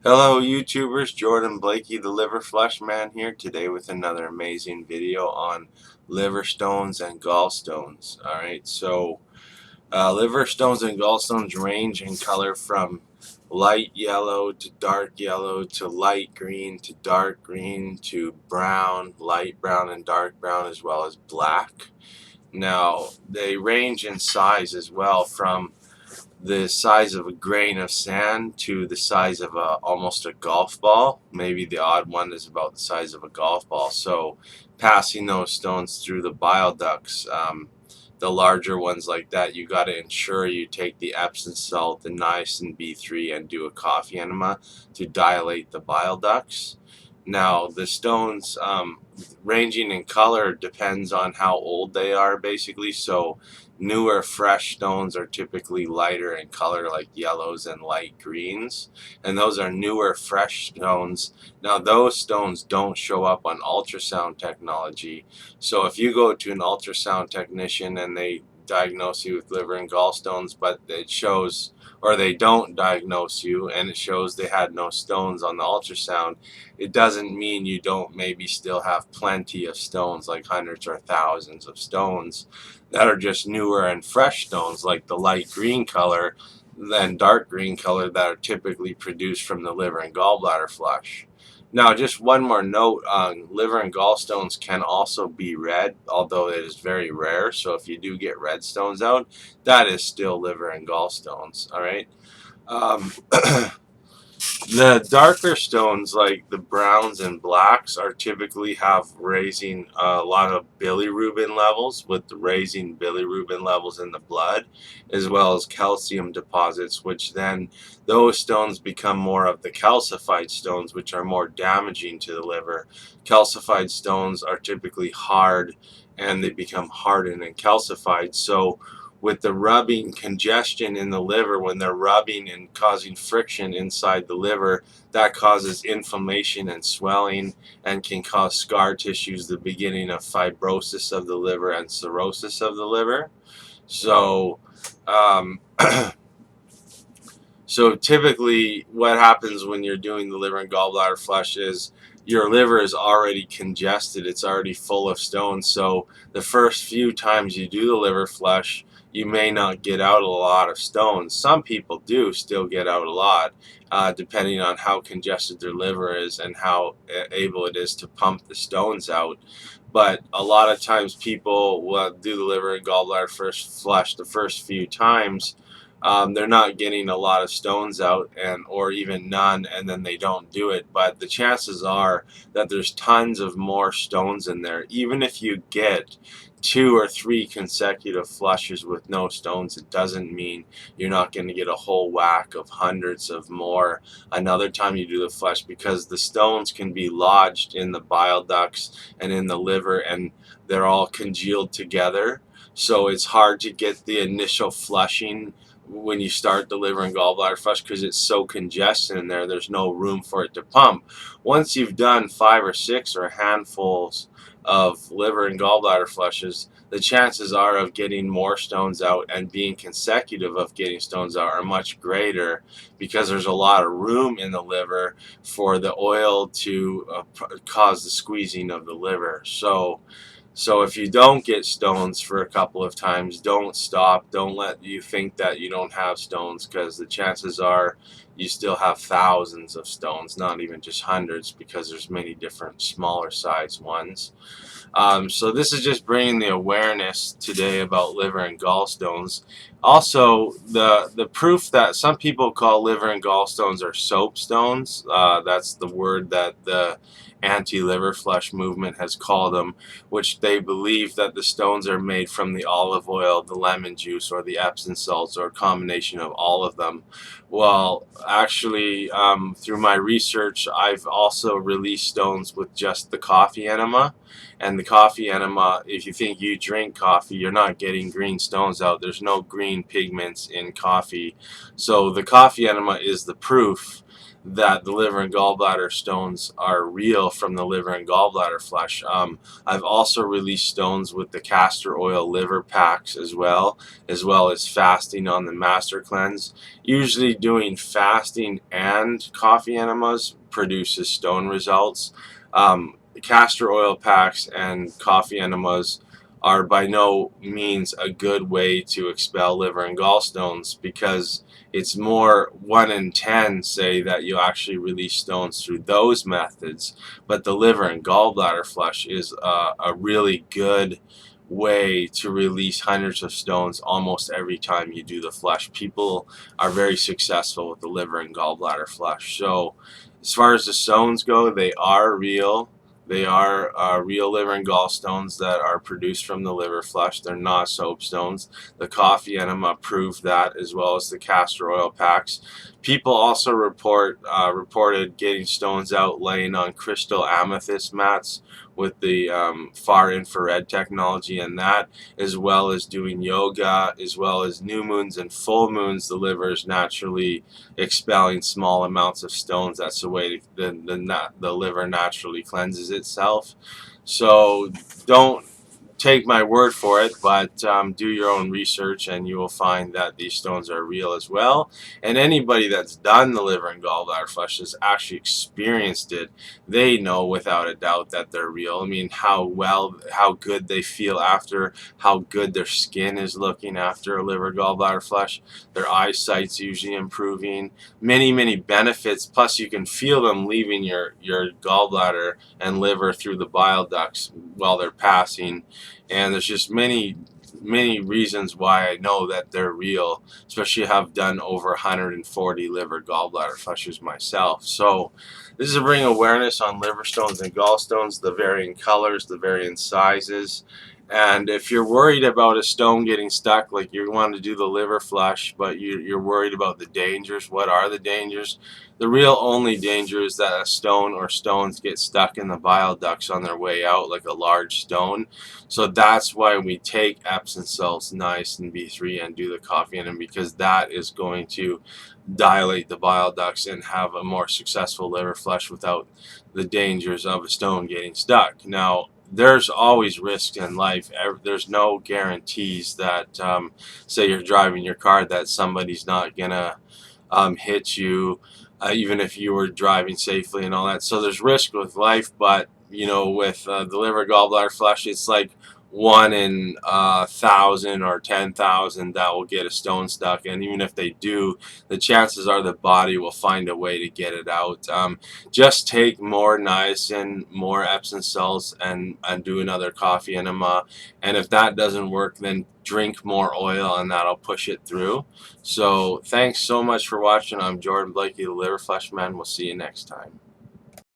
Hello YouTubers, Jordan Blakey, the Liver Flush Man here today with another amazing video on liver stones and gallstones. Alright, so liver stones and gallstones range in color from light yellow to dark yellow to light green to dark green to brown, light brown and dark brown, as well as black. Now they range in size as well, from the size of a grain of sand to the size of almost a golf ball. Maybe the odd one is about the size of a golf ball. So passing those stones through the bile ducts, the larger ones like that, you got to ensure you take the Epsom salt, the niacin B3, and do a coffee enema to dilate the bile ducts. Now the stones, ranging in color, depends on how old they are basically. So newer fresh stones are typically lighter in color, like yellows and light greens, and those are newer fresh stones. Now those stones don't show up on ultrasound technology, so if you go to an ultrasound technician and they diagnose you with liver and gallstones, but it shows, or they don't diagnose you and it shows they had no stones on the ultrasound, it doesn't mean you don't maybe still have plenty of stones, like hundreds or thousands of stones that are just newer and fresh stones, like the light green color than dark green color that are typically produced from the liver and gallbladder flush. Now, just one more note, liver and gallstones can also be red, although it is very rare. So if you do get red stones out, that is still liver and gallstones. All right. Um, The darker stones, like the browns and blacks, are typically have raising a lot of bilirubin levels, with the raising bilirubin levels in the blood, as well as calcium deposits, which then those stones become more of the calcified stones, which are more damaging to the liver. Calcified stones are typically hard, and they become hardened and calcified. So with the rubbing, congestion in the liver, when they're rubbing and causing friction inside the liver, that causes inflammation and swelling and can cause scar tissues, the beginning of fibrosis of the liver and cirrhosis of the liver. So um, so typically what happens when you're doing the liver and gallbladder flush is your liver is already congested, it's already full of stones. So the first few times you do the liver flush, you may not get out a lot of stones. Some people do still get out a lot, depending on how congested their liver is and how able it is to pump the stones out. But a lot of times people will do the liver and gallbladder first flush the first few times, they're not getting a lot of stones out, and or even none, and then they don't do it. But the chances are that there's tons of more stones in there. Even if you get 2 or 3 consecutive flushes with no stones, it doesn't mean you're not going to get a whole whack of hundreds of more another time you do the flush, because the stones can be lodged in the bile ducts and in the liver, and they're all congealed together. So it's hard to get the initial flushing when you start the liver and gallbladder flush, because it's so congested in there, there's no room for it to pump. Once you've done 5 or 6 or handfuls of liver and gallbladder flushes, the chances are of getting more stones out and being consecutive of getting stones out are much greater, because there's a lot of room in the liver for the oil to cause the squeezing of the liver. So if you don't get stones for a couple of times, don't stop. Don't let you think that you don't have stones, because the chances are you still have thousands of stones, not even just hundreds, because there's many different smaller size ones. So this is just bringing the awareness today about liver and gallstones. Also, the proof that some people call liver and gallstones are soapstones. That's the word that the anti-liver flush movement has called them, which they believe that the stones are made from the olive oil, the lemon juice, or the Epsom salts, or a combination of all of them. Well, actually, through my research, I've also released stones with just the coffee enema, and And the coffee enema, if you think you drink coffee, you're not getting green stones out. There's no green pigments in coffee. So the coffee enema is the proof that the liver and gallbladder stones are real from the liver and gallbladder flush. I've also released stones with the castor oil liver packs as well as fasting on the master cleanse. Usually doing fasting and coffee enemas produces stone results. Castor oil packs and coffee enemas are by no means a good way to expel liver and gallstones, because it's more 1 in 10 say that you actually release stones through those methods. But the liver and gallbladder flush is a really good way to release hundreds of stones almost every time you do the flush. People are very successful with the liver and gallbladder flush. So as far as the stones go, they are real. They are real liver and gallstones that are produced from the liver flush. They're not soapstones. The coffee enema proved that, as well as the castor oil packs. People also reported getting stones out laying on crystal amethyst mats with the far infrared technology and that, as well as doing yoga, as well as new moons and full moons. The liver is naturally expelling small amounts of stones. That's the way the liver naturally cleanses itself. So don't take my word for it, but do your own research and you will find that these stones are real as well. And anybody that's done the liver and gallbladder flush has actually experienced it. They know without a doubt that they're real. I mean, how good they feel after, how good their skin is looking after a liver gallbladder flush. Their eyesight's usually improving. Many benefits. Plus, you can feel them leaving your gallbladder and liver through the bile ducts while they're passing. And there's just many reasons why I know that they're real, especially have done over 140 liver gallbladder flushes myself. So this is to bring awareness on liver stones and gallstones, the varying colors, the varying sizes. And if you're worried about a stone getting stuck, like you want to do the liver flush, but you're worried about the dangers, what are the dangers? The real only danger is that a stone or stones get stuck in the bile ducts on their way out, like a large stone. So that's why we take Epsom salts, nice, and B3 and do the coffee in them, because that is going to dilate the bile ducts and have a more successful liver flush without the dangers of a stone getting stuck. Now, there's always risk in life. There's no guarantees that, say you're driving your car, that somebody's not gonna hit you, even if you were driving safely and all that. So there's risk with life, but you know, with the liver gallbladder flush, it's like 1 in 1,000 or 10,000 that will get a stone stuck, and even if they do, the chances are the body will find a way to get it out. Just take more niacin, more Epsom salts, and do another coffee enema, and if that doesn't work, then drink more oil and that'll push it through. So thanks so much for watching. I'm Jordan Blakey, the Liver Flush Man. We'll see you next time.